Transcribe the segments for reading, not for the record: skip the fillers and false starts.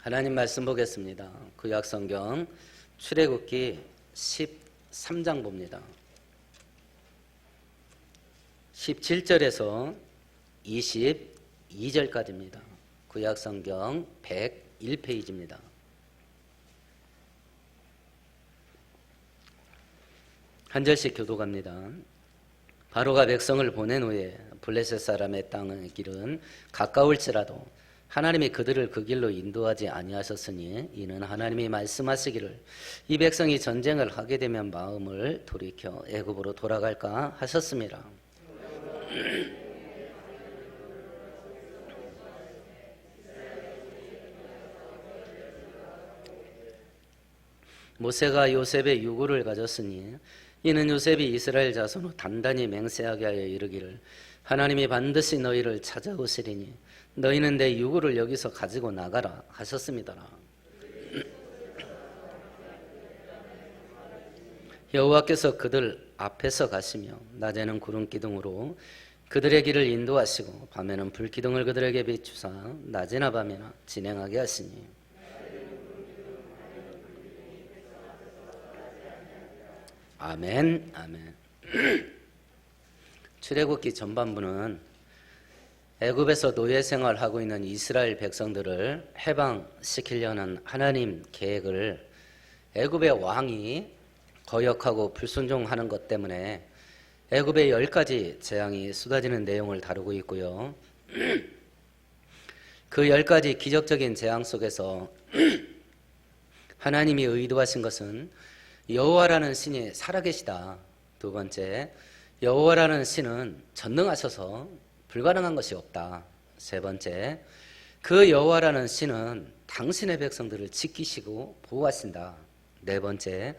하나님 말씀 보겠습니다. 구약성경 출애굽기 13장 봅니다. 17절에서 22절까지입니다. 구약성경 101페이지입니다. 한 절씩 교독합니다. 바로가 백성을 보낸 후에 블레셋 사람의 땅의 길은 가까울지라도 하나님이 그들을 그 길로 인도하지 아니하셨으니 이는 하나님이 말씀하시기를 이 백성이 전쟁을 하게 되면 마음을 돌이켜 애굽으로 돌아갈까 하셨습니다. 모세가 요셉의 유고를 가졌으니 이는 요셉이 이스라엘 자손을 단단히 맹세하게 하여 이르기를 하나님이 반드시 너희를 찾아오시리니 너희는 내 유고를 여기서 가지고 나가라 하셨습니다. 여호와께서 그들 앞에서 가시며 낮에는 구름 기둥으로 그들의 길을 인도하시고 밤에는 불 기둥을 그들에게 비추사 낮이나 밤이나 진행하게 하시니 아멘, 아멘. 출애굽기 전반부는 애굽에서 노예 생활하고 있는 이스라엘 백성들을 해방시키려는 하나님 계획을 애굽의 왕이 거역하고 불순종하는 것 때문에 애굽의 10가지 재앙이 쏟아지는 내용을 다루고 있고요. 그 10가지 기적적인 재앙 속에서 하나님이 의도하신 것은 여호와라는 신이 살아계시다. 두 번째, 여호와라는 신은 전능하셔서 불가능한 것이 없다. 세 번째, 그 여호와라는 신은 당신의 백성들을 지키시고 보호하신다. 네 번째,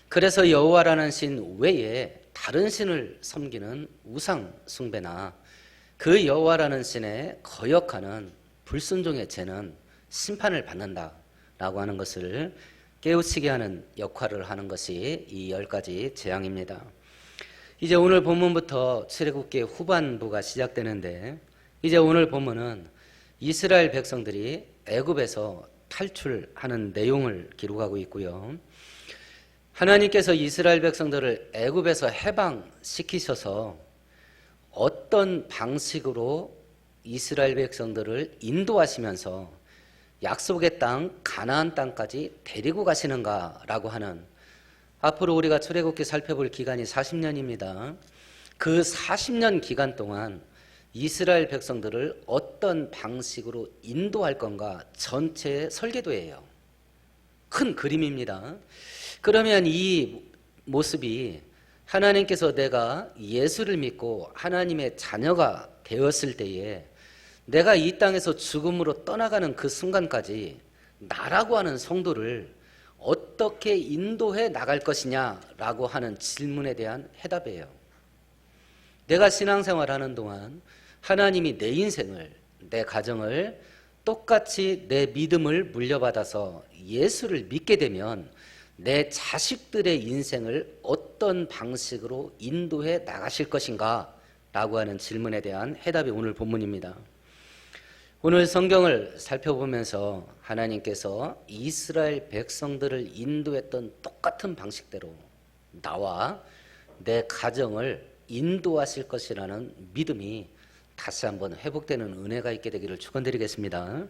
그래서 여호와라는 신 외에 다른 신을 섬기는 우상 숭배나 그 여호와라는 신에 거역하는 불순종의 죄는 심판을 받는다라고 하는 것을 깨우치게 하는 역할을 하는 것이 이 10가지 재앙입니다. 이제 오늘 본문부터 출애굽기 후반부가 시작되는데 이제 오늘 본문은 이스라엘 백성들이 애굽에서 탈출하는 내용을 기록하고 있고요. 하나님께서 이스라엘 백성들을 애굽에서 해방시키셔서 어떤 방식으로 이스라엘 백성들을 인도하시면서 약속의 땅 가나안 땅까지 데리고 가시는가라고 하는, 앞으로 우리가 출애굽기 살펴볼 기간이 40년입니다. 그 40년 기간 동안 이스라엘 백성들을 어떤 방식으로 인도할 건가 전체의 설계도예요. 큰 그림입니다. 그러면 이 모습이 하나님께서 내가 예수를 믿고 하나님의 자녀가 되었을 때에 내가 이 땅에서 죽음으로 떠나가는 그 순간까지 나라고 하는 성도를 어떻게 인도해 나갈 것이냐라고 하는 질문에 대한 해답이에요. 내가 신앙생활하는 동안 하나님이 내 인생을, 내 가정을 똑같이 내 믿음을 물려받아서 예수를 믿게 되면 내 자식들의 인생을 어떤 방식으로 인도해 나가실 것인가 라고 하는 질문에 대한 해답이 오늘 본문입니다. 오늘 성경을 살펴보면서 하나님께서 이스라엘 백성들을 인도했던 똑같은 방식대로 나와 내 가정을 인도하실 것이라는 믿음이 다시 한번 회복되는 은혜가 있게 되기를 축원드리겠습니다.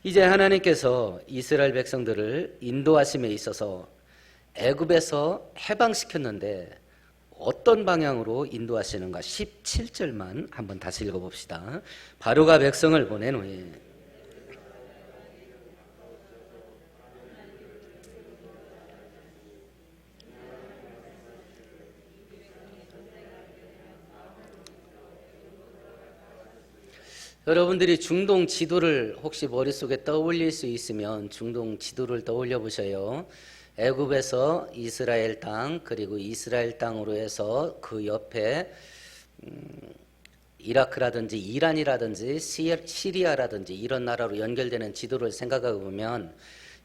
이제 하나님께서 이스라엘 백성들을 인도하심에 있어서 애굽에서 해방시켰는데 어떤 방향으로 인도하시는가 17절만 한번 다시 읽어봅시다. 바로가 백성을 보낸 후에 여러분들이 중동 지도를 혹시 머릿속에 떠올릴 수 있으면 중동 지도를 떠올려 보셔요. 애굽에서 이스라엘 땅, 그리고 이스라엘 땅으로 해서 그 옆에 이라크라든지 이란이라든지 시리아라든지 이런 나라로 연결되는 지도를 생각해 보면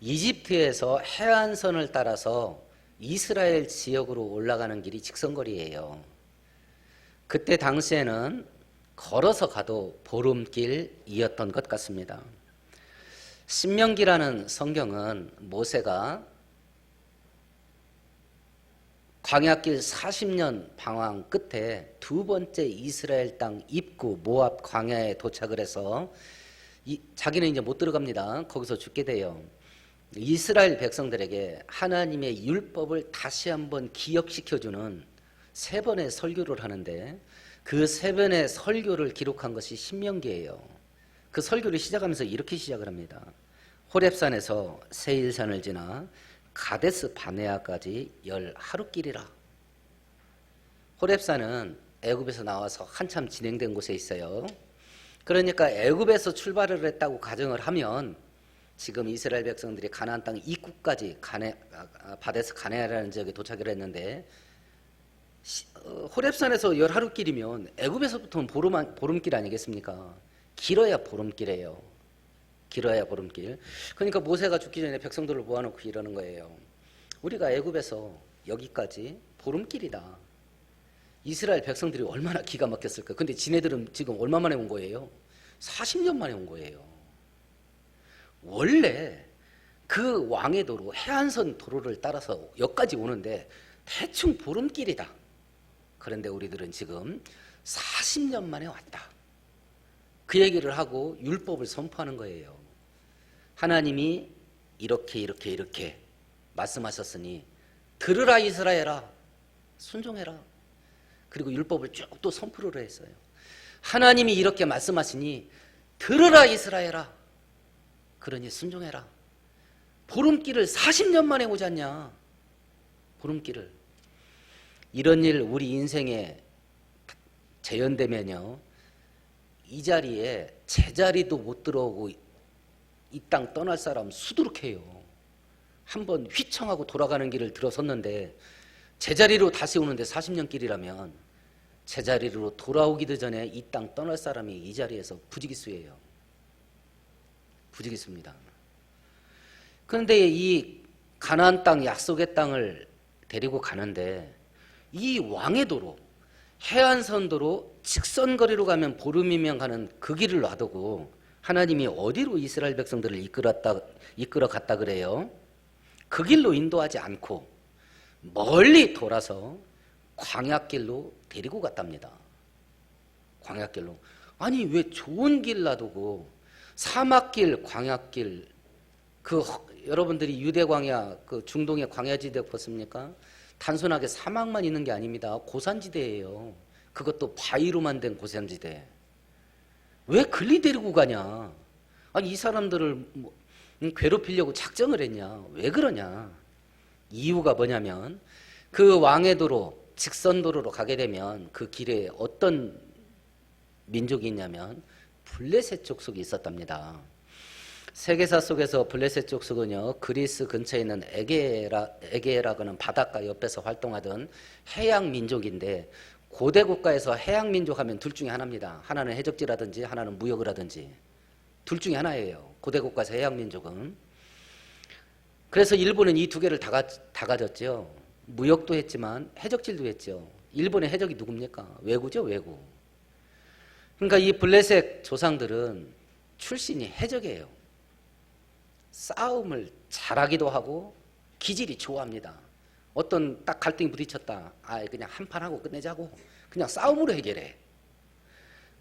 이집트에서 해안선을 따라서 이스라엘 지역으로 올라가는 길이 직선거리예요. 그때 당시에는 걸어서 가도 보름길이었던 것 같습니다. 신명기라는 성경은 모세가 광야길 40년 방황 끝에 두 번째 이스라엘 땅 입구 모압 광야에 도착을 해서 자기는 이제 못 들어갑니다. 거기서 죽게 돼요. 이스라엘 백성들에게 하나님의 율법을 다시 한번 기억시켜주는 세 번의 설교를 하는데 그 세 번의 설교를 기록한 것이 신명기예요. 그 설교를 시작하면서 이렇게 시작을 합니다. 호렙산에서 세일산을 지나 가데스 바네아까지 10하루길이라. 호렙산은 애굽에서 나와서 한참 진행된 곳에 있어요. 그러니까 애굽에서 출발을 했다고 가정을 하면 지금 이스라엘 백성들이 가나안 땅 입구까지 바데스 가네아라는 지역에 도착을 했는데 호렙산에서 10하루길이면 애굽에서부터는 보름길 아니겠습니까? 길어야 보름길이에요. 길어야 보름길. 그러니까 모세가 죽기 전에 백성들을 모아놓고 이러는 거예요. 우리가 애굽에서 여기까지 보름길이다. 이스라엘 백성들이 얼마나 기가 막혔을까. 근데 지네들은 지금 얼마 만에 온 거예요? 40년 만에 온 거예요. 원래 그 왕의 도로 해안선 도로를 따라서 여기까지 오는데 대충 보름길이다. 그런데 우리들은 지금 40년 만에 왔다. 그 얘기를 하고 율법을 선포하는 거예요. 하나님이 이렇게 말씀하셨으니 들으라 이스라엘아, 순종해라. 그리고 율법을 쭉 또 선포를 했어요. 하나님이 이렇게 말씀하시니 들으라 이스라엘아, 그러니 순종해라. 보름길을 40년 만에 오지 않냐. 보름길을. 이런 일 우리 인생에 재현되면요, 이 자리에 제자리도 못 들어오고 이 땅 떠날 사람 수두룩해요. 한번 휘청하고 돌아가는 길을 들어섰는데 제자리로 다시 오는데 40년 길이라면 제자리로 돌아오기도 전에 이 땅 떠날 사람이 이 자리에서 부지기수예요. 부지기수입니다. 그런데 이 가나안 땅 약속의 땅을 데리고 가는데 이 왕의 도로 해안선도로 직선거리로 가면 보름이면 가는 그 길을 놔두고 하나님이 어디로 이스라엘 백성들을 이끌어 갔다 그래요? 그 길로 인도하지 않고 멀리 돌아서 광야길로 데리고 갔답니다. 광야길로. 아니 왜 좋은 길 놔두고 사막길, 광야길, 여러분들이 유대 광야, 중동의 광야지대 보십니까? 단순하게 사막만 있는 게 아닙니다. 고산지대예요. 그것도 바위로 만든 고산지대. 왜 글리 데리고 가냐? 아니 이 사람들을 괴롭히려고 작정을 했냐? 왜 그러냐? 이유가 뭐냐면 그 왕의 도로, 직선도로로 가게 되면 그 길에 어떤 민족이 있냐면 블레셋 족속이 있었답니다. 세계사 속에서 블레셋 족속은요, 그리스 근처에 있는 에게라고는 바닷가 옆에서 활동하던 해양 민족인데 고대 국가에서 해양 민족 하면 둘 중에 하나입니다. 하나는 해적지라든지 하나는 무역을 하든지 둘 중에 하나예요. 고대 국가에서 해양 민족은. 그래서 일본은 이 두 개를 다 가졌죠. 무역도 했지만 해적질도 했죠. 일본의 해적이 누굽니까? 왜구죠, 왜구. 그러니까 이 블레셋 조상들은 출신이 해적이에요. 싸움을 잘하기도 하고 기질이 좋아합니다. 어떤 딱 갈등이 부딪혔다. 그냥 한판 하고 끝내자고. 그냥 싸움으로 해결해.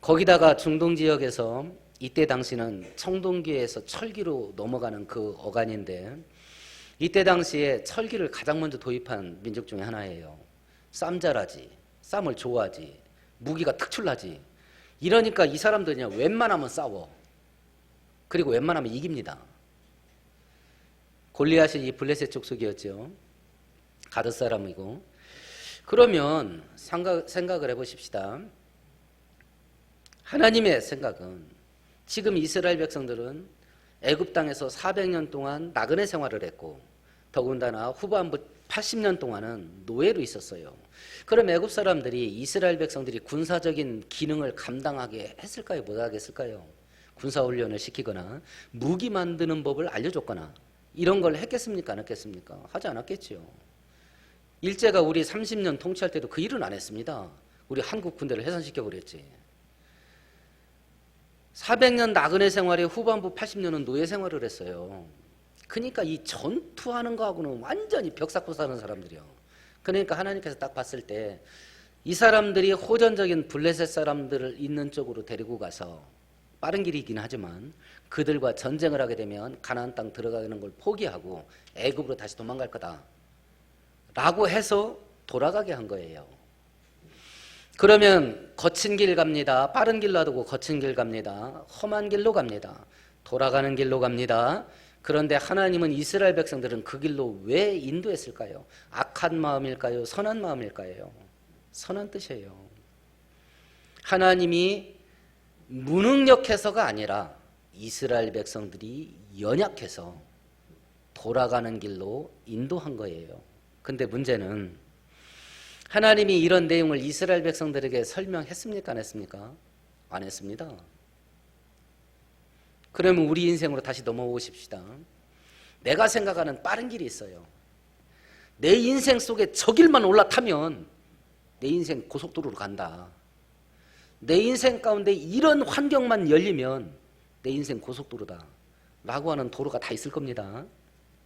거기다가 중동 지역에서 이때 당시는 청동기에서 철기로 넘어가는 그 어간인데 이때 당시에 철기를 가장 먼저 도입한 민족 중에 하나예요. 쌈 잘하지. 쌈을 좋아하지. 무기가 특출나지. 이러니까 이 사람들이 그냥 웬만하면 싸워. 그리고 웬만하면 이깁니다. 골리앗이 이 블레셋 족속이었죠. 가드 사람이고. 그러면 생각을 해보십시다. 하나님의 생각은 지금 이스라엘 백성들은 애굽 땅에서 400년 동안 나그네 생활을 했고 더군다나 후반부 80년 동안은 노예로 있었어요. 그럼 애굽 사람들이 이스라엘 백성들이 군사적인 기능을 감당하게 했을까요? 못 하겠을까요? 군사훈련을 시키거나 무기 만드는 법을 알려줬거나 이런 걸 했겠습니까? 안 했겠습니까? 하지 않았겠죠. 일제가 우리 30년 통치할 때도 그 일은 안 했습니다. 우리 한국 군대를 해산시켜버렸지. 400년 나그네 생활의 후반부 80년은 노예 생활을 했어요. 그러니까 이 전투하는 거하고는 완전히 벽 쌓고 사는 사람들이요. 그러니까 하나님께서 딱 봤을 때 이 사람들이 호전적인 블레셋 사람들을 있는 쪽으로 데리고 가서 빠른 길이긴 하지만 그들과 전쟁을 하게 되면 가나안 땅 들어가는 걸 포기하고 애굽으로 다시 도망갈 거다 라고 해서 돌아가게 한 거예요. 그러면 거친 길 갑니다. 빠른 길 놔두고 거친 길 갑니다. 험한 길로 갑니다. 돌아가는 길로 갑니다. 그런데 하나님은 이스라엘 백성들은 그 길로 왜 인도했을까요? 악한 마음일까요? 선한 마음일까요? 선한 뜻이에요. 하나님이 무능력해서가 아니라 이스라엘 백성들이 연약해서 돌아가는 길로 인도한 거예요. 근데 문제는 하나님이 이런 내용을 이스라엘 백성들에게 설명했습니까? 안 했습니까? 안 했습니다. 그러면 우리 인생으로 다시 넘어오십시다. 내가 생각하는 빠른 길이 있어요. 내 인생 속에 저 길만 올라타면 내 인생 고속도로로 간다. 내 인생 가운데 이런 환경만 열리면 내 인생 고속도로다 라고 하는 도로가 다 있을 겁니다.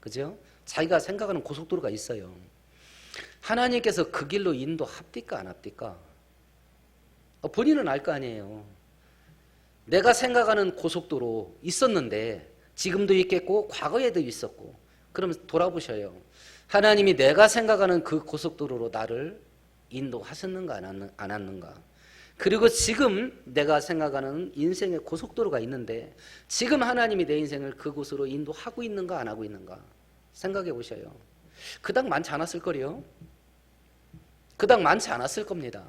그죠? 자기가 생각하는 고속도로가 있어요. 하나님께서 그 길로 인도합니까? 안 합니까? 본인은 알 거 아니에요. 내가 생각하는 고속도로 있었는데 지금도 있겠고 과거에도 있었고, 그러면 돌아보셔요. 하나님이 내가 생각하는 그 고속도로로 나를 인도하셨는가 안 하는가? 그리고 지금 내가 생각하는 인생의 고속도로가 있는데 지금 하나님이 내 인생을 그곳으로 인도하고 있는가 안 하고 있는가? 생각해 보셔요. 그닥 많지 않았을 거요. 그닥 많지 않았을 겁니다.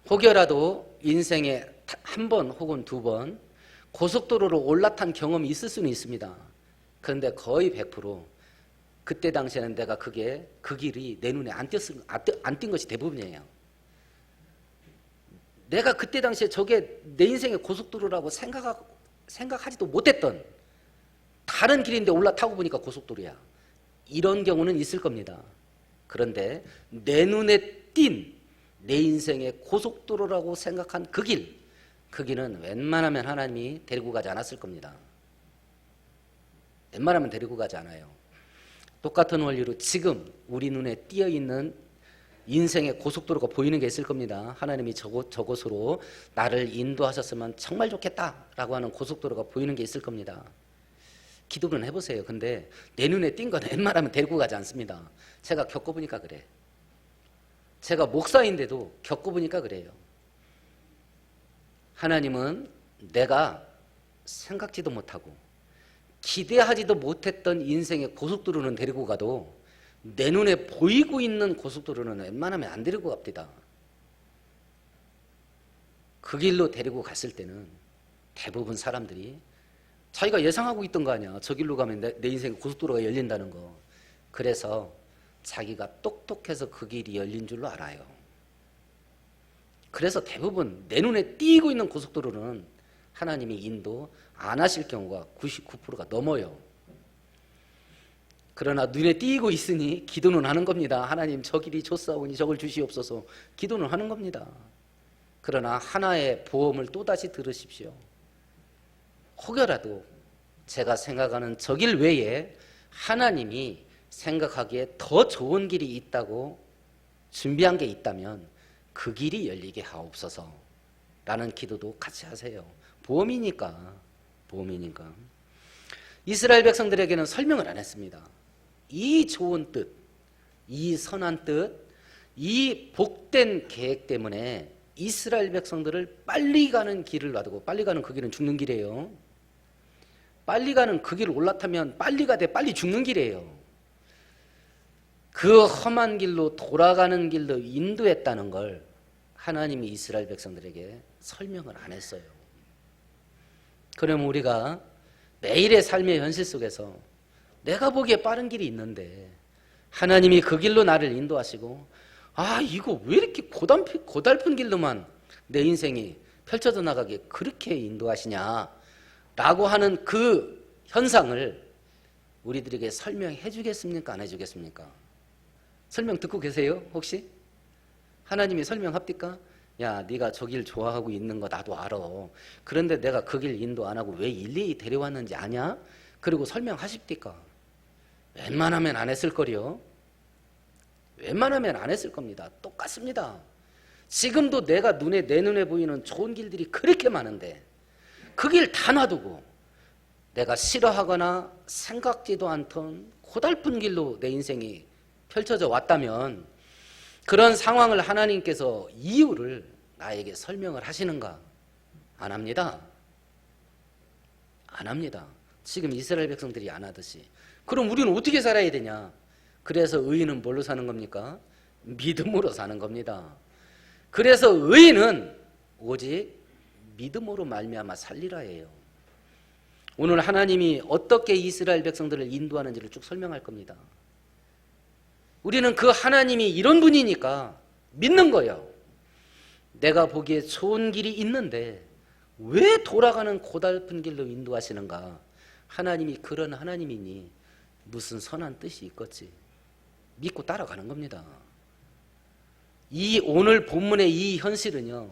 혹여라도 인생에 한 번 혹은 두 번 고속도로로 올라탄 경험이 있을 수는 있습니다. 그런데 거의 100% 그때 당시에는 내가 그 길이 내 눈에 안 띈 것이 대부분이에요. 내가 그때 당시에 저게 내 인생의 고속도로라고 생각하지도 못했던 다른 길인데 올라타고 보니까 고속도로야. 이런 경우는 있을 겁니다. 그런데 내 눈에 띈 내 인생의 고속도로라고 생각한 그 길은 웬만하면 하나님이 데리고 가지 않았을 겁니다. 웬만하면 데리고 가지 않아요. 똑같은 원리로 지금 우리 눈에 띄어있는 인생의 고속도로가 보이는 게 있을 겁니다. 하나님이 저곳으로 나를 인도하셨으면 정말 좋겠다라고 하는 고속도로가 보이는 게 있을 겁니다. 기도는 해보세요. 근데 내 눈에 띈 건 웬만하면 데리고 가지 않습니다. 제가 겪어보니까 그래. 제가 목사인데도 겪어보니까 그래요. 하나님은 내가 생각지도 못하고 기대하지도 못했던 인생의 고속도로는 데리고 가도 내 눈에 보이고 있는 고속도로는 웬만하면 안 데리고 갑니다. 그 길로 데리고 갔을 때는 대부분 사람들이 자기가 예상하고 있던 거 아니야. 저 길로 가면 내 인생의 고속도로가 열린다는 거. 그래서 자기가 똑똑해서 그 길이 열린 줄로 알아요. 그래서 대부분 내 눈에 띄고 있는 고속도로는 하나님이 인도 안 하실 경우가 99%가 넘어요. 그러나 눈에 띄고 있으니 기도는 하는 겁니다. 하나님 저 길이 좋사오니 저걸 주시옵소서. 기도는 하는 겁니다. 그러나 하나의 보험을 또다시 들으십시오. 혹여라도 제가 생각하는 저 길 외에 하나님이 생각하기에 더 좋은 길이 있다고 준비한 게 있다면 그 길이 열리게 하옵소서 라는 기도도 같이 하세요. 보험이니까. 이스라엘 백성들에게는 설명을 안 했습니다. 이 좋은 뜻, 이 선한 뜻, 이 복된 계획 때문에 이스라엘 백성들을 빨리 가는 길을 놔두고, 빨리 가는 그 길은 죽는 길이에요. 빨리 가는 그 길을 올라타면 빨리 가되 빨리 죽는 길이에요. 그 험한 길로 돌아가는 길로 인도했다는 걸 하나님이 이스라엘 백성들에게 설명을 안 했어요. 그럼 우리가 매일의 삶의 현실 속에서 내가 보기에 빠른 길이 있는데 하나님이 그 길로 나를 인도하시고, 이거 왜 이렇게 고달픈 길로만 내 인생이 펼쳐져 나가게 그렇게 인도하시냐 라고 하는 그 현상을 우리들에게 설명해 주겠습니까? 안 해주겠습니까? 설명 듣고 계세요? 혹시? 하나님이 설명합니까? 야, 네가 저 길 좋아하고 있는 거 나도 알아. 그런데 내가 그 길 인도 안 하고 왜 일일이 데려왔는지 아냐? 그리고 설명하십니까? 웬만하면 안 했을 거요. 웬만하면 안 했을 겁니다. 똑같습니다. 지금도 내가 내 눈에 보이는 좋은 길들이 그렇게 많은데 그 길 다 놔두고 내가 싫어하거나 생각지도 않던 고달픈 길로 내 인생이 펼쳐져 왔다면 그런 상황을 하나님께서 이유를 나에게 설명을 하시는가? 안 합니다. 안 합니다. 지금 이스라엘 백성들이 안 하듯이. 그럼 우리는 어떻게 살아야 되냐? 그래서 의인은 뭘로 사는 겁니까? 믿음으로 사는 겁니다. 그래서 의인은 오직 믿음으로 말미암아 살리라예요. 오늘 하나님이 어떻게 이스라엘 백성들을 인도하는지를 쭉 설명할 겁니다. 우리는 그 하나님이 이런 분이니까 믿는 거예요. 내가 보기에 좋은 길이 있는데 왜 돌아가는 고달픈 길로 인도하시는가? 하나님이 그런 하나님이니 무슨 선한 뜻이 있겠지. 믿고 따라가는 겁니다. 이 오늘 본문의 이 현실은요,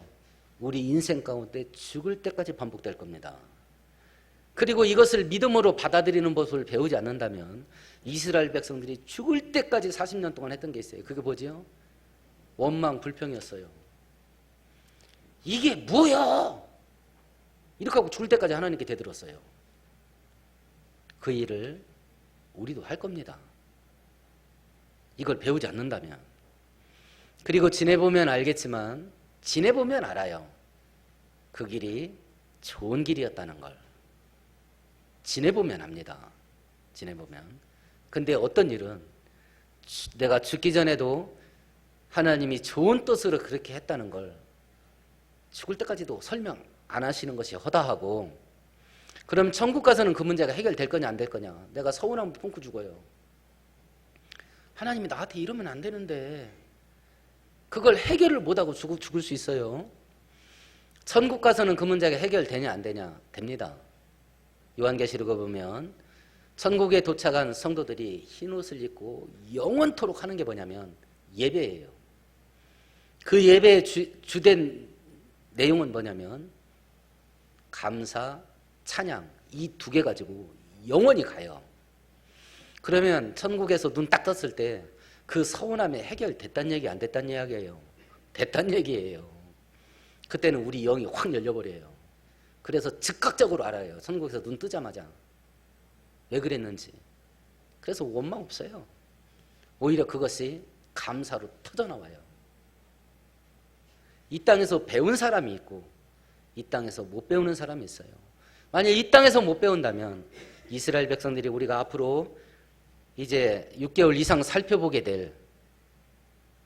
우리 인생 가운데 죽을 때까지 반복될 겁니다. 그리고 이것을 믿음으로 받아들이는 법을 배우지 않는다면 이스라엘 백성들이 죽을 때까지 40년 동안 했던 게 있어요. 그게 뭐지요? 원망, 불평이었어요. 이게 뭐야? 이렇게 하고 죽을 때까지 하나님께 대들었어요. 그 일을 우리도 할 겁니다. 이걸 배우지 않는다면. 그리고 지내보면 알겠지만 지내보면 알아요. 그 길이 좋은 길이었다는 걸. 지내보면 압니다. 지내보면. 근데 어떤 일은 내가 죽기 전에도 하나님이 좋은 뜻으로 그렇게 했다는 걸 죽을 때까지도 설명 안 하시는 것이 허다하고, 그럼 천국 가서는 그 문제가 해결될 거냐 안 될 거냐? 내가 서운하면 품고 죽어요. 하나님이 나한테 이러면 안 되는데 그걸 해결을 못하고 죽을 수 있어요. 천국 가서는 그 문제가 해결되냐 안 되냐? 됩니다. 요한계시록에 보면 천국에 도착한 성도들이 흰옷을 입고 영원토록 하는 게 뭐냐면 예배예요. 그 예배의 주된 내용은 뭐냐면 감사, 찬양, 이 두 개 가지고 영원히 가요. 그러면 천국에서 눈 딱 떴을 때 그 서운함이 해결됐단 얘기 안 됐단 이야기예요? 됐단 얘기예요. 그때는 우리 영이 확 열려버려요. 그래서 즉각적으로 알아요. 천국에서 눈 뜨자마자 왜 그랬는지. 그래서 원망 없어요. 오히려 그것이 감사로 터져나와요. 이 땅에서 배운 사람이 있고 이 땅에서 못 배우는 사람이 있어요. 만약 이 땅에서 못 배운다면 이스라엘 백성들이 우리가 앞으로 이제 6개월 이상 살펴보게 될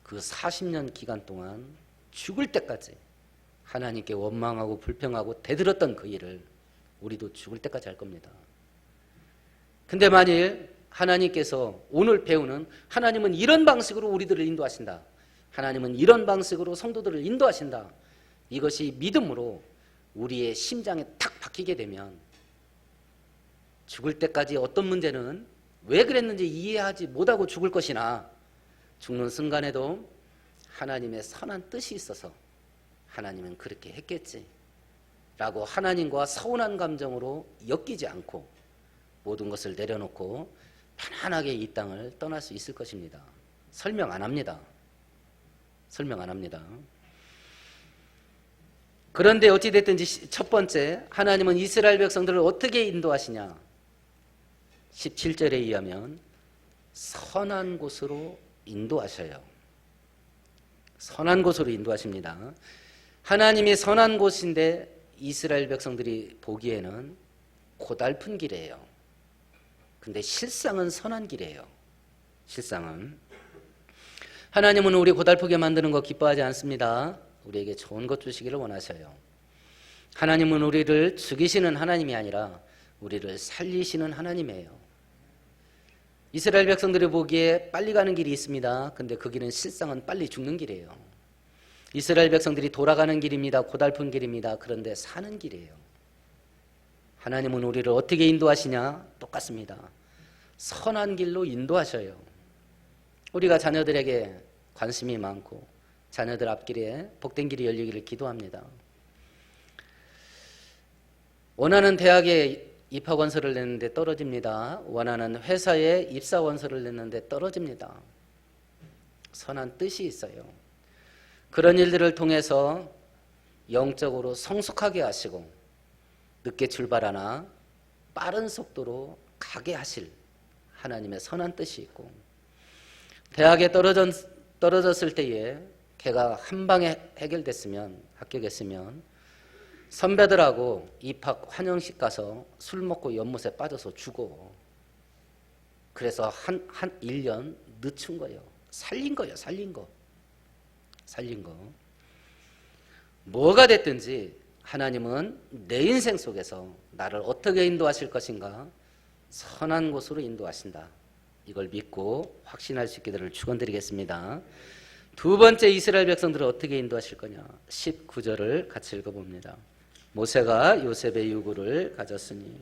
그 40년 기간 동안 죽을 때까지 하나님께 원망하고 불평하고 대들었던 그 일을 우리도 죽을 때까지 할 겁니다. 근데 만일 하나님께서 오늘 배우는 하나님은 이런 방식으로 우리들을 인도하신다. 하나님은 이런 방식으로 성도들을 인도하신다. 이것이 믿음으로 우리의 심장에 탁 박히게 되면 죽을 때까지 어떤 문제는 왜 그랬는지 이해하지 못하고 죽을 것이나 죽는 순간에도 하나님의 선한 뜻이 있어서 하나님은 그렇게 했겠지 라고 하나님과 서운한 감정으로 엮이지 않고 모든 것을 내려놓고 편안하게 이 땅을 떠날 수 있을 것입니다. 설명 안 합니다. 설명 안 합니다. 그런데 어찌됐든지 첫 번째, 하나님은 이스라엘 백성들을 어떻게 인도하시냐? 17절에 의하면 선한 곳으로 인도하셔요. 선한 곳으로 인도하십니다. 하나님이 선한 곳인데 이스라엘 백성들이 보기에는 고달픈 길이에요. 근데 실상은 선한 길이에요. 실상은. 하나님은 우리 고달프게 만드는 거 기뻐하지 않습니다. 우리에게 좋은 것 주시기를 원하셔요. 하나님은 우리를 죽이시는 하나님이 아니라 우리를 살리시는 하나님이에요. 이스라엘 백성들이 보기에 빨리 가는 길이 있습니다. 근데 그 길은 실상은 빨리 죽는 길이에요. 이스라엘 백성들이 돌아가는 길입니다. 고달픈 길입니다. 그런데 사는 길이에요. 하나님은 우리를 어떻게 인도하시냐? 똑같습니다. 선한 길로 인도하셔요. 우리가 자녀들에게 관심이 많고 자녀들 앞길에 복된 길이 열리기를 기도합니다. 원하는 대학에 입학 원서를 냈는데 떨어집니다. 원하는 회사에 입사 원서를 냈는데 떨어집니다. 선한 뜻이 있어요. 그런 일들을 통해서 영적으로 성숙하게 하시고 늦게 출발하나 빠른 속도로 가게 하실 하나님의 선한 뜻이 있고, 대학에 떨어졌을 때에 걔가 한 방에 해결됐으면, 합격했으면 선배들하고 입학 환영식 가서 술 먹고 연못에 빠져서 죽어. 그래서 한 1년 늦춘 거예요. 살린 거예요. 살린 거. 뭐가 됐든지 하나님은 내 인생 속에서 나를 어떻게 인도하실 것인가, 선한 곳으로 인도하신다. 이걸 믿고 확신할 수 있게 되기를 축원드리겠습니다. 두 번째, 이스라엘 백성들을 어떻게 인도하실 거냐. 19절을 같이 읽어봅니다. 모세가 요셉의 요구를 가졌으니.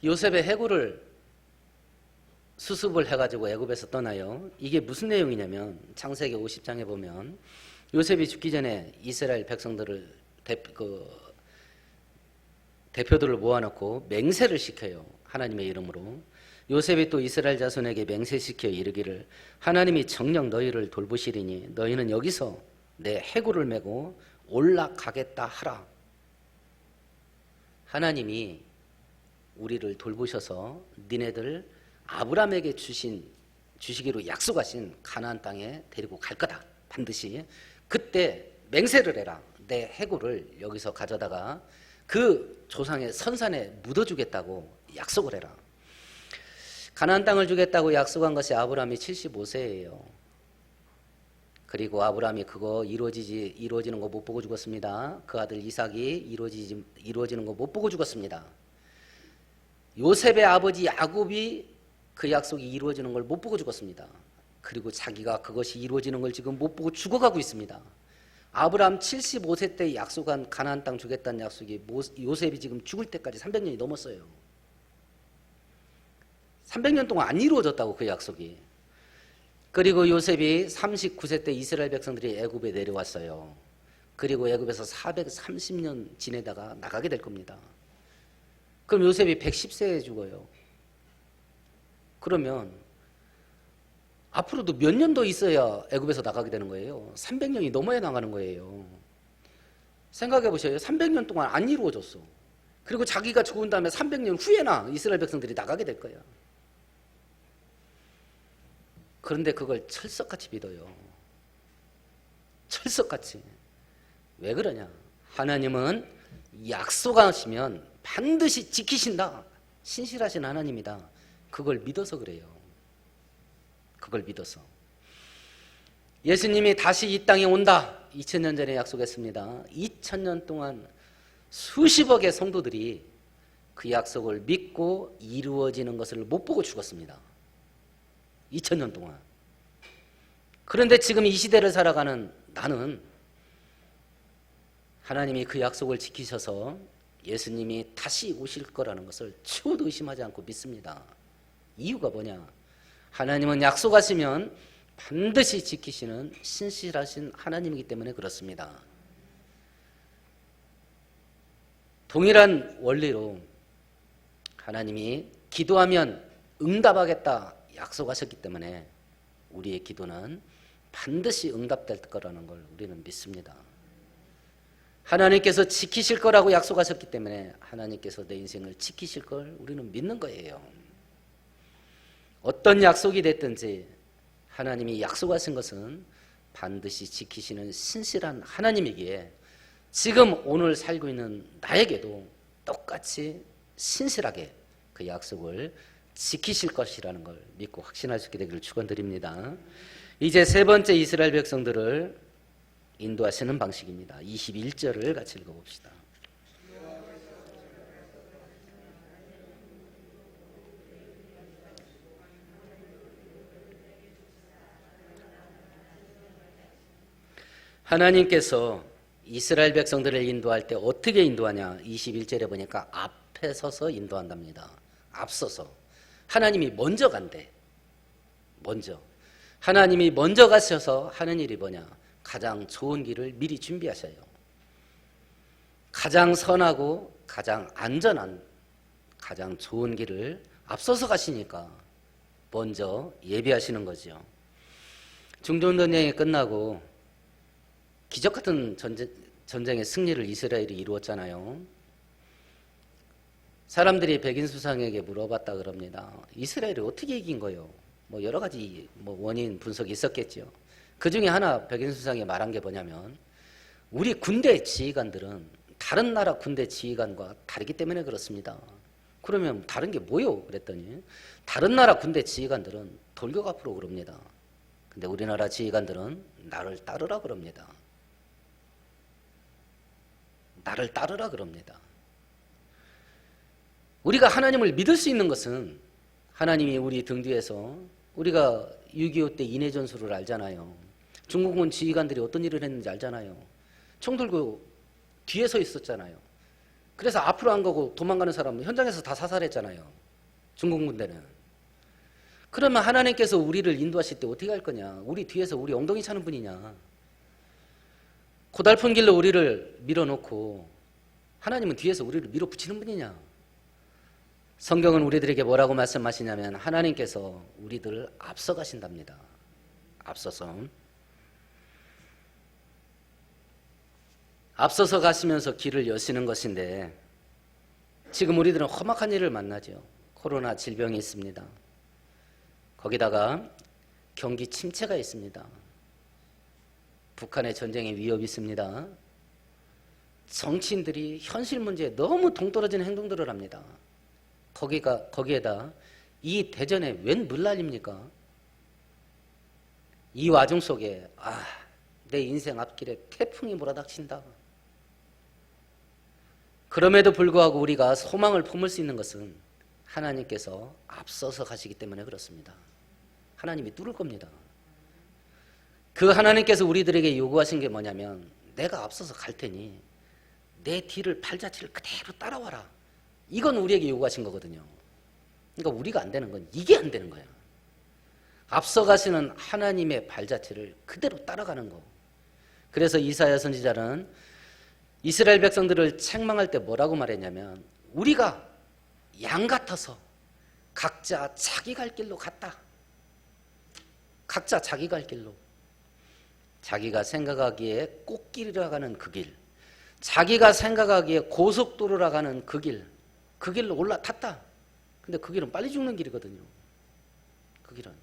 요셉의 해구를 수습을 해가지고 애굽에서 떠나요. 이게 무슨 내용이냐면 창세기 50장에 보면 요셉이 죽기 전에 이스라엘 백성들을 대표들을 모아놓고 맹세를 시켜요. 하나님의 이름으로. 요셉이 또 이스라엘 자손에게 맹세시켜 이르기를 하나님이 정녕 너희를 돌보시리니 너희는 여기서 내 해구를 메고 올라가겠다 하라. 하나님이 우리를 돌보셔서 니네들 아브라함에게 주시기로 약속하신 가나안 땅에 데리고 갈 거다. 반드시. 그때 맹세를 해라. 내 해구를 여기서 가져다가 그 조상의 선산에 묻어주겠다고 약속을 해라. 가나안 땅을 주겠다고 약속한 것이 아브라함이 75세예요. 그리고 아브라함이 그거 이루어지는 거 못 보고 죽었습니다. 그 아들 이삭이 이루어지는 거 못 보고 죽었습니다. 요셉의 아버지 야곱이 그 약속이 이루어지는 걸 못 보고 죽었습니다. 그리고 자기가 그것이 이루어지는 걸 지금 못 보고 죽어가고 있습니다. 아브라함 75세 때 약속한 가나안 땅 주겠다는 약속이 요셉이 지금 죽을 때까지 300년이 넘었어요. 300년 동안 안 이루어졌다고, 그 약속이. 그리고 요셉이 39세 때 이스라엘 백성들이 애굽에 내려왔어요. 그리고 애굽에서 430년 지내다가 나가게 될 겁니다. 그럼 요셉이 110세에 죽어요. 그러면 앞으로도 몇 년 더 있어야 애굽에서 나가게 되는 거예요. 300년이 넘어야 나가는 거예요. 생각해 보셔요. 300년 동안 안 이루어졌어. 그리고 자기가 죽은 다음에 300년 후에나 이스라엘 백성들이 나가게 될 거야. 그런데 그걸 철석같이 믿어요. 철석같이. 왜 그러냐? 하나님은 약속하시면 반드시 지키신다. 신실하신 하나님이다. 그걸 믿어서 그래요. 그걸 믿어서. 예수님이 다시 이 땅에 온다. 2000년 전에 약속했습니다. 2000년 동안 수십억의 성도들이 그 약속을 믿고 이루어지는 것을 못 보고 죽었습니다. 2000년 동안. 그런데 지금 이 시대를 살아가는 나는 하나님이 그 약속을 지키셔서 예수님이 다시 오실 거라는 것을 추호도 의심하지 않고 믿습니다. 이유가 뭐냐? 하나님은 약속하시면 반드시 지키시는 신실하신 하나님이기 때문에 그렇습니다. 동일한 원리로 하나님이 기도하면 응답하겠다 약속하셨기 때문에 우리의 기도는 반드시 응답될 거라는 걸 우리는 믿습니다. 하나님께서 지키실 거라고 약속하셨기 때문에 하나님께서 내 인생을 지키실 걸 우리는 믿는 거예요. 어떤 약속이 됐든지 하나님이 약속하신 것은 반드시 지키시는 신실한 하나님이기에 지금 오늘 살고 있는 나에게도 똑같이 신실하게 그 약속을 지키실 것이라는 걸 믿고 확신할 수 있게 되기를 축원드립니다. 이제 세 번째 이스라엘 백성들을 인도하시는 방식입니다. 21절을 같이 읽어봅시다. 하나님께서 이스라엘 백성들을 인도할 때 어떻게 인도하냐? 21절에 보니까 앞에 서서 인도한답니다. 앞서서. 하나님이 먼저 간대. 먼저. 하나님이 먼저 가셔서 하는 일이 뭐냐? 가장 좋은 길을 미리 준비하셔요. 가장 선하고 가장 안전한, 가장 좋은 길을 앞서서 가시니까 먼저 예비하시는 거죠. 중동전쟁이 끝나고 기적 같은 전쟁의 승리를 이스라엘이 이루었잖아요. 사람들이 백인수상에게 물어봤다 그럽니다. 이스라엘이 어떻게 이긴 거요? 뭐 여러 가지 원인 분석이 있었겠죠. 그 중에 하나 백인수상이 말한 게 뭐냐면, 우리 군대 지휘관들은 다른 나라 군대 지휘관과 다르기 때문에 그렇습니다. 그러면 다른 게 뭐요? 그랬더니 다른 나라 군대 지휘관들은 돌격 앞으로 그럽니다. 근데 우리나라 지휘관들은 나를 따르라 그럽니다. 나를 따르라 그럽니다. 우리가 하나님을 믿을 수 있는 것은 하나님이 우리 등 뒤에서, 우리가 6.25 때 인해전술을 알잖아요. 중공군 지휘관들이 어떤 일을 했는지 알잖아요. 총 들고 뒤에 서 있었잖아요. 그래서 앞으로 안 가고 도망가는 사람은 현장에서 다 사살했잖아요. 중공군대는. 그러면 하나님께서 우리를 인도하실 때 어떻게 할 거냐? 우리 뒤에서 우리 엉덩이 차는 분이냐? 고달픈 길로 우리를 밀어놓고 하나님은 뒤에서 우리를 밀어붙이는 분이냐? 성경은 우리들에게 뭐라고 말씀하시냐면, 하나님께서 우리들을 앞서 가신답니다. 앞서서 가시면서 길을 여시는 것인데, 지금 우리들은 험악한 일을 만나죠. 코로나 질병이 있습니다. 거기다가 경기 침체가 있습니다. 북한의 전쟁의 위협이 있습니다. 정치인들이 현실 문제에 너무 동떨어진 행동들을 합니다. 거기에다 이 대전에 웬 물난리입니까? 이 와중 속에 내 인생 앞길에 태풍이 몰아닥친다. 그럼에도 불구하고 우리가 소망을 품을 수 있는 것은 하나님께서 앞서서 가시기 때문에 그렇습니다. 하나님이 뚫을 겁니다. 그 하나님께서 우리들에게 요구하신 게 뭐냐면, 내가 앞서서 갈 테니 내 뒤를 발자취를 그대로 따라와라. 이건 우리에게 요구하신 거거든요. 그러니까 우리가 안 되는 건 이게 안 되는 거야. 앞서 가시는 하나님의 발자취를 그대로 따라가는 거. 그래서 이사야 선지자는 이스라엘 백성들을 책망할 때 뭐라고 말했냐면, 우리가 양 같아서 각자 자기 갈 길로 갔다. 각자 자기 갈 길로. 자기가 생각하기에 꽃길이라 가는 그 길, 자기가 생각하기에 고속도로라 가는 그 길로 올라탔다. 근데 그 길은 빨리 죽는 길이거든요. 그 길은.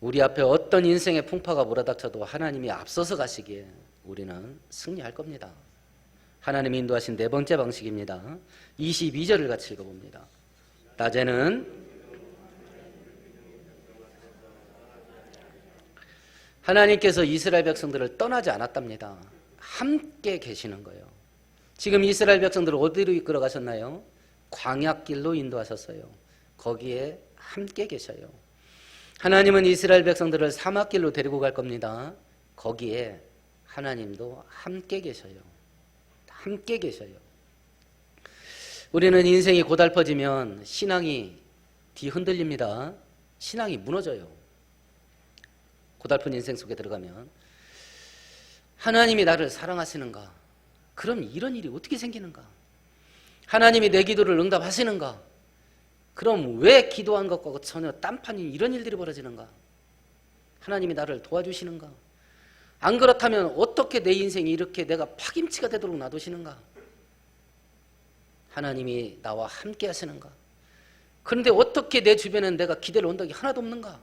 우리 앞에 어떤 인생의 풍파가 몰아닥쳐도 하나님이 앞서서 가시기에 우리는 승리할 겁니다. 하나님이 인도하신 네 번째 방식입니다. 22절을 같이 읽어봅니다. 낮에는 하나님께서 이스라엘 백성들을 떠나지 않았답니다. 함께 계시는 거예요. 지금 이스라엘 백성들을 어디로 이끌어 가셨나요? 광야길로 인도하셨어요. 거기에 함께 계셔요. 하나님은 이스라엘 백성들을 사막길로 데리고 갈 겁니다. 거기에 하나님도 함께 계셔요. 함께 계셔요. 우리는 인생이 고달퍼지면 신앙이 뒤흔들립니다. 신앙이 무너져요. 고달픈 인생 속에 들어가면 하나님이 나를 사랑하시는가? 그럼 이런 일이 어떻게 생기는가? 하나님이 내 기도를 응답하시는가? 그럼 왜 기도한 것과 전혀 딴판인 이런 일들이 벌어지는가? 하나님이 나를 도와주시는가? 안 그렇다면 어떻게 내 인생이 이렇게 내가 파김치가 되도록 놔두시는가? 하나님이 나와 함께 하시는가? 그런데 어떻게 내 주변엔 내가 기대를 온 적이 하나도 없는가?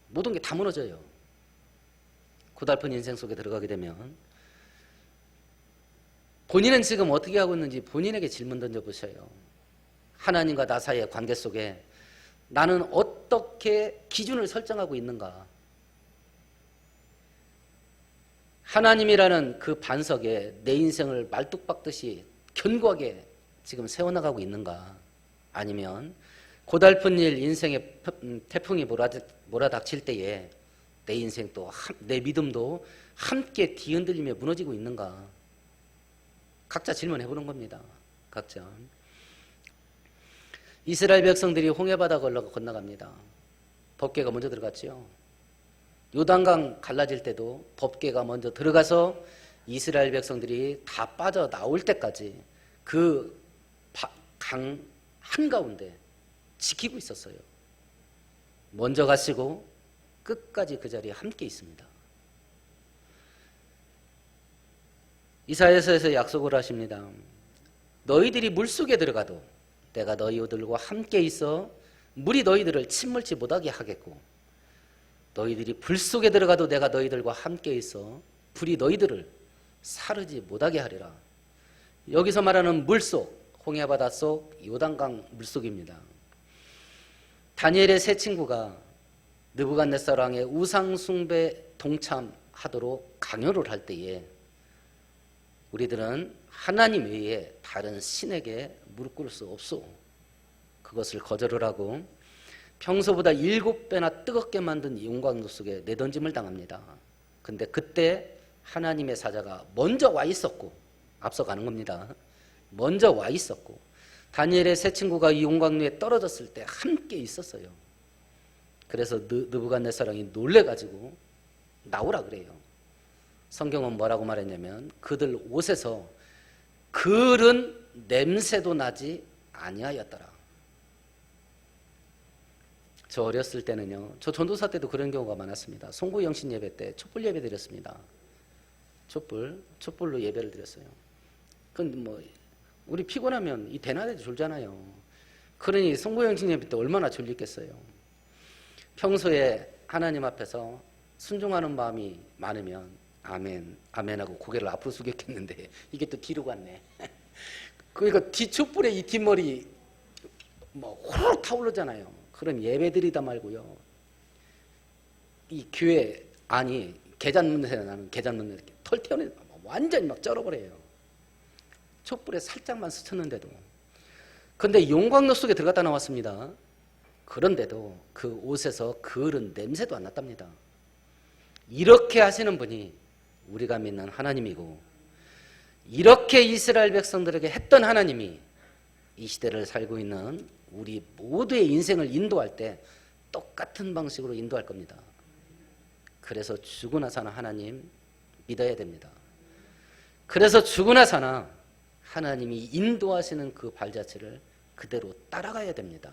모든 게 다 무너져요. 고달픈 인생 속에 들어가게 되면 본인은 지금 어떻게 하고 있는지 본인에게 질문 던져보셔요. 하나님과 나 사이의 관계 속에 나는 어떻게 기준을 설정하고 있는가? 하나님이라는 그 반석에 내 인생을 말뚝박듯이 견고하게 지금 세워나가고 있는가? 아니면 고달픈 일, 인생의 태풍이 몰아닥칠 때에 내 인생도 내 믿음도 함께 뒤흔들리며 무너지고 있는가? 각자 질문해 보는 겁니다. 각자. 이스라엘 백성들이 홍해바다 건너갑니다. 법궤가 먼저 들어갔죠. 요단강 갈라질 때도 법궤가 먼저 들어가서 이스라엘 백성들이 다 빠져나올 때까지 그 강 한가운데 지키고 있었어요. 먼저 가시고 끝까지 그 자리에 함께 있습니다. 이사야서에서 약속을 하십니다. 너희들이 물속에 들어가도 내가 너희들과 함께 있어 물이 너희들을 침몰치 못하게 하겠고, 너희들이 불 속에 들어가도 내가 너희들과 함께 있어 불이 너희들을 사르지 못하게 하리라. 여기서 말하는 물속, 홍해바다 속, 요단강 물속입니다. 다니엘의 세 친구가 느부갓네살 왕의 우상 숭배 동참하도록 강요를 할 때에 우리들은 하나님 외에 다른 신에게 무릎 꿇을 수 없소. 그것을 거절을 하고 평소보다 7배나 뜨겁게 만든 용광로 속에 내던짐을 당합니다. 근데 그때 하나님의 사자가 먼저 와 있었고, 앞서가는 겁니다. 먼저 와 있었고, 다니엘의 세 친구가 이 용광로에 떨어졌을 때 함께 있었어요. 그래서 느부갓네살 왕이 놀래가지고 나오라 그래요. 성경은 뭐라고 말했냐면 그들 옷에서 그런 냄새도 나지 아니하였더라. 저 어렸을 때는요, 저 전도사 때도 그런 경우가 많았습니다. 송구 영신 예배 때 촛불 예배 드렸습니다. 촛불로 예배를 드렸어요. 그건 뭐 우리 피곤하면 이 대낮에도 졸잖아요. 그러니 송구 영신 예배 때 얼마나 졸리겠어요. 평소에 하나님 앞에서 순종하는 마음이 많으면 아멘, 아멘하고 고개를 앞으로 숙였겠는데 이게 또 뒤로 갔네. 그러니까 뒷촛불에 이 뒷머리 뭐 호로록 타오르잖아요. 그럼 예배 드리다 말고요, 이 교회 안이 계단 문새 나는 계단 문새 털 튀어내서 완전히 막 쩔어버려요. 촛불에 살짝만 스쳤는데도. 근데 용광로 속에 들어갔다 나왔습니다. 그런데도 그 옷에서 그을은 냄새도 안 났답니다. 이렇게 하시는 분이 우리가 믿는 하나님이고, 이렇게 이스라엘 백성들에게 했던 하나님이 이 시대를 살고 있는 우리 모두의 인생을 인도할 때 똑같은 방식으로 인도할 겁니다. 그래서 죽으나 사나 하나님 믿어야 됩니다. 그래서 죽으나 사나 하나님이 인도하시는 그 발자취를 그대로 따라가야 됩니다.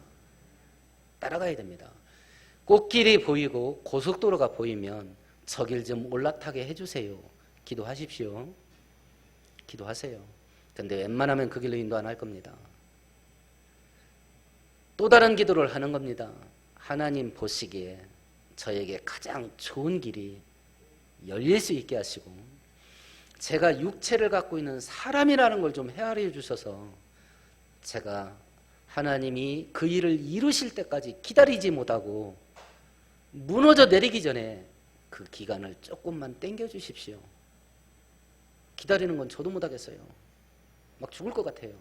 따라가야 됩니다. 꽃길이 보이고 고속도로가 보이면 저 길 좀 올라타게 해주세요. 기도하십시오. 기도하세요. 근데 웬만하면 그 길로 인도 안 할 겁니다. 또 다른 기도를 하는 겁니다. 하나님 보시기에 저에게 가장 좋은 길이 열릴 수 있게 하시고, 제가 육체를 갖고 있는 사람이라는 걸 좀 헤아려 주셔서 제가 하나님이 그 일을 이루실 때까지 기다리지 못하고 무너져 내리기 전에 그 기간을 조금만 땡겨 주십시오. 기다리는 건 저도 못하겠어요. 막 죽을 것 같아요.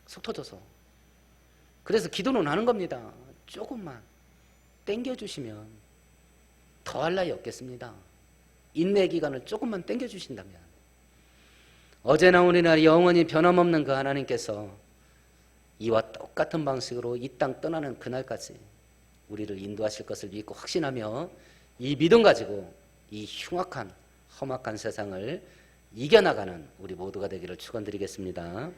속 터져서. 그래서 기도는 하는 겁니다. 조금만 땡겨 주시면 더할 나위 없겠습니다. 인내 기간을 조금만 땡겨 주신다면, 어제나 오늘이나 영원히 변함없는 그 하나님께서 이와 똑같은 방식으로 이 땅 떠나는 그날까지 우리를 인도하실 것을 믿고 확신하며 이 믿음 가지고 이 흉악한 험악한 세상을 이겨나가는 우리 모두가 되기를 축원드리겠습니다.